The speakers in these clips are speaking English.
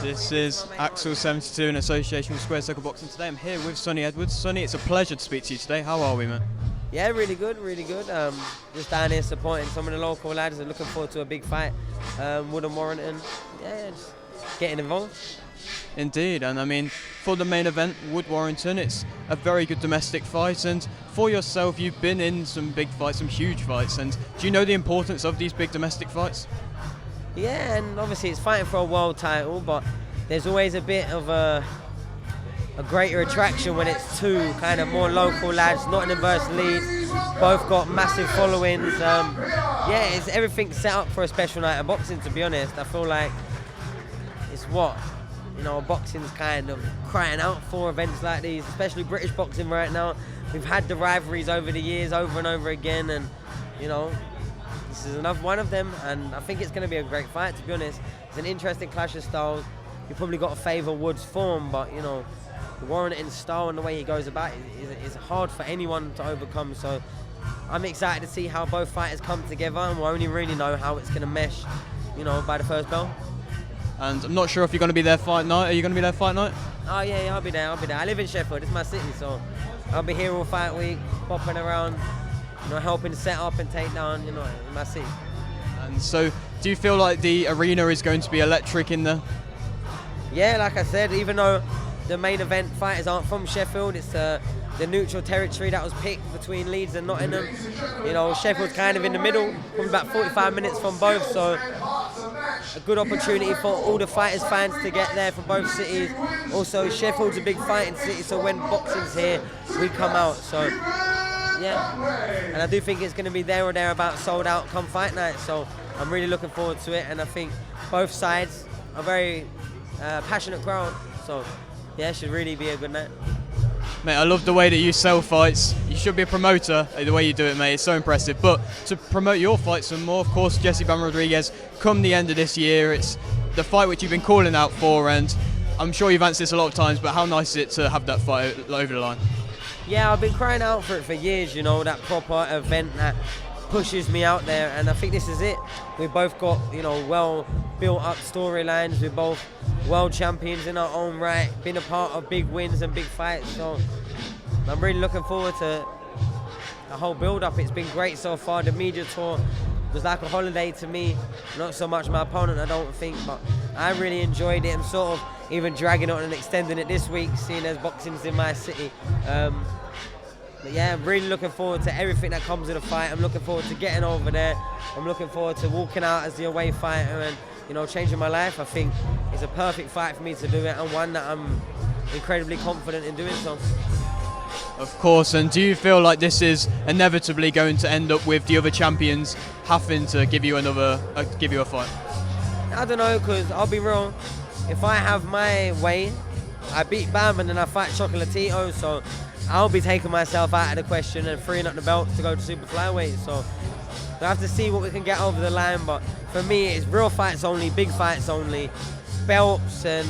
This is Axel72 in association with Square Circle Boxing. Today I'm here with Sonny Edwards. Sonny, it's a pleasure to speak to you today. How are we, man? Yeah, really good, really good. Just down here supporting some of the local lads and looking forward to a big fight. Wood and Warrington, yeah, just getting involved. Indeed, and I mean, for the main event, Wood Warrington, it's a very good domestic fight, and for yourself, you've been in some big fights, some huge fights, and do you know the importance of these big domestic fights? Yeah, and obviously it's fighting for a world title, but there's always a bit of a greater attraction when it's two kind of more local lads, Nottingham versus Leeds, both got massive followings. Yeah, it's everything set up for a special night of boxing, to be honest. I feel like it's what, boxing's kind of crying out for events like these, especially British boxing right now. We've had the rivalries over the years, over and over again, and, this is another one of them, and I think it's going to be a great fight, to be honest. It's an interesting clash of styles. You've probably got to favour Wood's form, but, the Warrington style and the way he goes about it is hard for anyone to overcome. So I'm excited to see how both fighters come together, and we'll only really know how it's going to mesh, by the first bell. And I'm not sure if you're going to be there fight night. Are you going to be there fight night? Oh yeah, I'll be there. I live in Sheffield. It's my city, so I'll be here all fight week, popping around, helping set up and take down, in my city. And so, do you feel like the arena is going to be electric in there? Yeah, like I said, even though the main event fighters aren't from Sheffield, it's the neutral territory that was picked between Leeds and Nottingham. Sheffield's kind of in the middle, probably about 45 minutes from both, so a good opportunity for all the fighters' fans to get there from both cities. Also, Sheffield's a big fighting city, so when boxing's here, we come out. So, yeah, and I do think it's going to be there or thereabouts sold out come fight night, so I'm really looking forward to it, and I think both sides are very passionate crowd, so yeah, it should really be a good night. Mate, I love the way that you sell fights. You should be a promoter, the way you do it, mate. It's so impressive. But to promote your fights some more, of course, Jesse Bam Rodriguez, come the end of this year, it's the fight which you've been calling out for, and I'm sure you've answered this a lot of times, but how nice is it to have that fight over the line? Yeah, I've been crying out for it for years, that proper event that pushes me out there, and I think this is it. We've both got, well built up storylines. We're both world champions in our own right, been a part of big wins and big fights, so I'm really looking forward to the whole build up. It's been great so far. The media tour was like a holiday to me, not so much my opponent, I don't think, but I really enjoyed it. I'm sort of even dragging it on and extending it this week, seeing as boxing's in my city. But yeah, I'm really looking forward to everything that comes in the fight. I'm looking forward to getting over there. I'm looking forward to walking out as the away fighter and, changing my life. I think it's a perfect fight for me to do it, and one that I'm incredibly confident in doing so. Of course, and do you feel like this is inevitably going to end up with the other champions having to give you a fight? I don't know, because I'll be real, if I have my way, I beat Bam and then I fight Chocolatito, so I'll be taking myself out of the question and freeing up the belts to go to super flyweight. So we'll have to see what we can get over the line, but for me it's real fights only, big fights only, belts and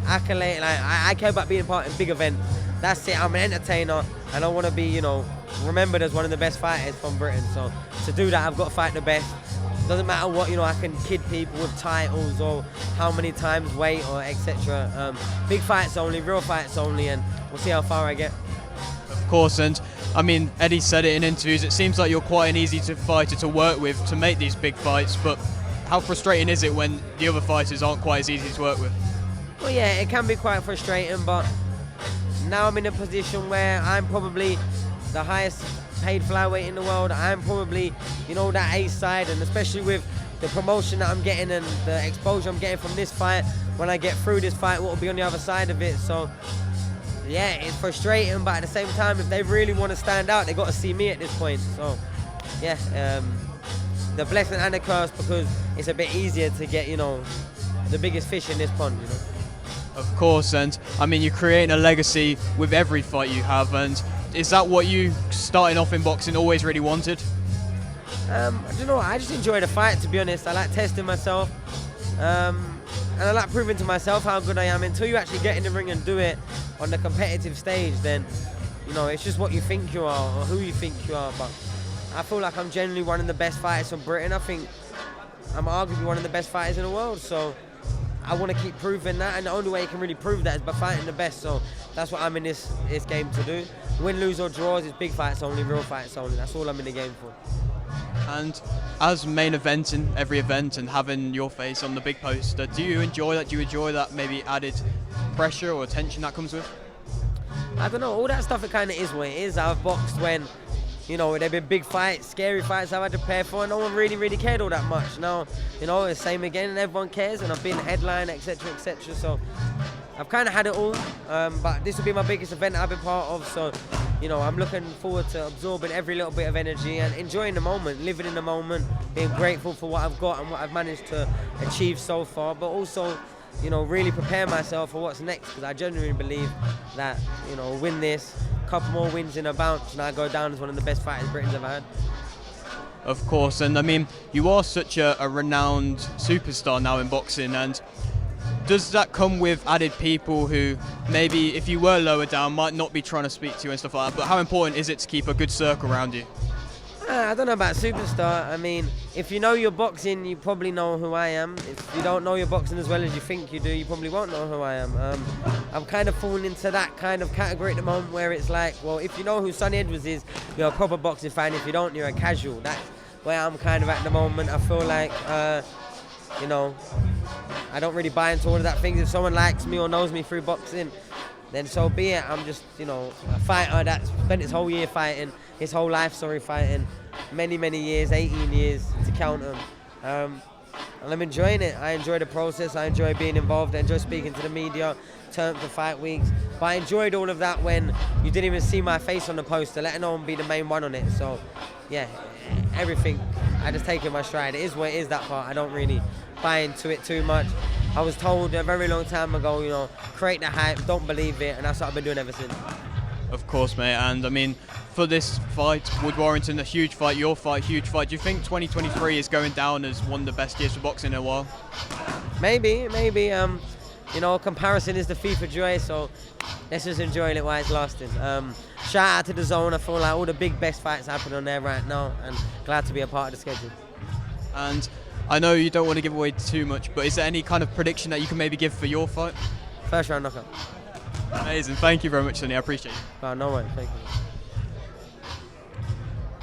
accolade. Like, I care about being part of big events. That's it. I'm an entertainer and I want to be, remembered as one of the best fighters from Britain. So to do that, I've got to fight the best. Doesn't matter what, I can kid people with titles or how many times weight or etc. Big fights only, real fights only, and we'll see how far I get. Of course, and I mean, Eddie said it in interviews, it seems like you're quite an easy fighter to work with to make these big fights, but how frustrating is it when the other fighters aren't quite as easy to work with? Well, yeah, it can be quite frustrating, but now I'm in a position where I'm probably the highest paid flyweight in the world. I'm probably, that ace side, and especially with the promotion that I'm getting and the exposure I'm getting from this fight, when I get through this fight, what will be on the other side of it. So yeah, it's frustrating, but at the same time, if they really want to stand out, they got to see me at this point. So yeah, the blessing and the curse, because it's a bit easier to get, the biggest fish in this pond, Of course, and I mean, you're creating a legacy with every fight you have, and is that what you, starting off in boxing, always really wanted? I don't know, I just enjoy the fight, to be honest. I like testing myself, and I like proving to myself how good I am. Until you actually get in the ring and do it on the competitive stage, then, it's just what you think you are or who you think you are. But I feel like I'm generally one of the best fighters from Britain. I think I'm arguably one of the best fighters in the world, so I want to keep proving that, and the only way you can really prove that is by fighting the best. So that's what I'm in this game to do. Win, lose or draws, it's big fights only, real fights only. That's all I'm in the game for. And as main event in every event and having your face on the big poster, do you enjoy that? Do you enjoy that maybe added pressure or tension that comes with? I don't know, all that stuff, it kind of is what it is. I've boxed when, you know, there have been big fights, scary fights I've had to prepare for, and no one really cared all that much. Now, you know, it's the same again, and everyone cares, and I've been headline, etc., etc. So I've kind of had it all, but this will be my biggest event I've been part of. So, you know, I'm looking forward to absorbing every little bit of energy and enjoying the moment, living in the moment, being grateful for what I've got and what I've managed to achieve so far, but also, you know, really prepare myself for what's next, because I genuinely believe that, you know, win this, couple more wins in a bounce, and I go down as one of the best fighters Britain's ever had. Of course, and I mean, you are such a renowned superstar now in boxing, and does that come with added people who maybe if you were lower down might not be trying to speak to you and stuff like that, but how important is it to keep a good circle around you? I don't know about superstar. I mean, if you know your boxing, you probably know who I am. If you don't know your boxing as well as you think you do, you probably won't know who I am. I'm kind of falling into that kind of category at the moment where it's like, well, if you know who Sonny Edwards is, you're a proper boxing fan. If you don't, you're a casual. That's where I'm kind of at the moment. I feel like, you know, I don't really buy into all of that things. If someone likes me or knows me through boxing, then so be it. I'm just, you know, a fighter that spent his whole year fighting, his whole life, fighting, many years, 18 years to count them. And I'm enjoying it. I enjoy the process. I enjoy being involved. I enjoy speaking to the media, turn up to fight weeks. But I enjoyed all of that when you didn't even see my face on the poster, let alone be the main one on it. So, yeah, everything, I just take it in my stride. It is what it is, that part. I don't really buy into it too much. I was told a very long time ago, you know, create the hype, don't believe it, and that's what I've been doing ever since. Of course, mate, and I mean, for this fight, Wood Warrington, a huge fight, your fight, huge fight, do you think 2023 is going down as one of the best years for boxing in a while? Maybe, you know, comparison is the thief of joy, so let's just enjoy it while it's lasting. Shout out to the Zone. I feel like all the big best fights happen on there right now, and glad to be a part of the schedule. And I know you don't want to give away too much, but is there any kind of prediction that you can maybe give for your fight? First round knockout. Amazing. Thank you very much, Sonny. I appreciate it. Oh, no worries. Thank you.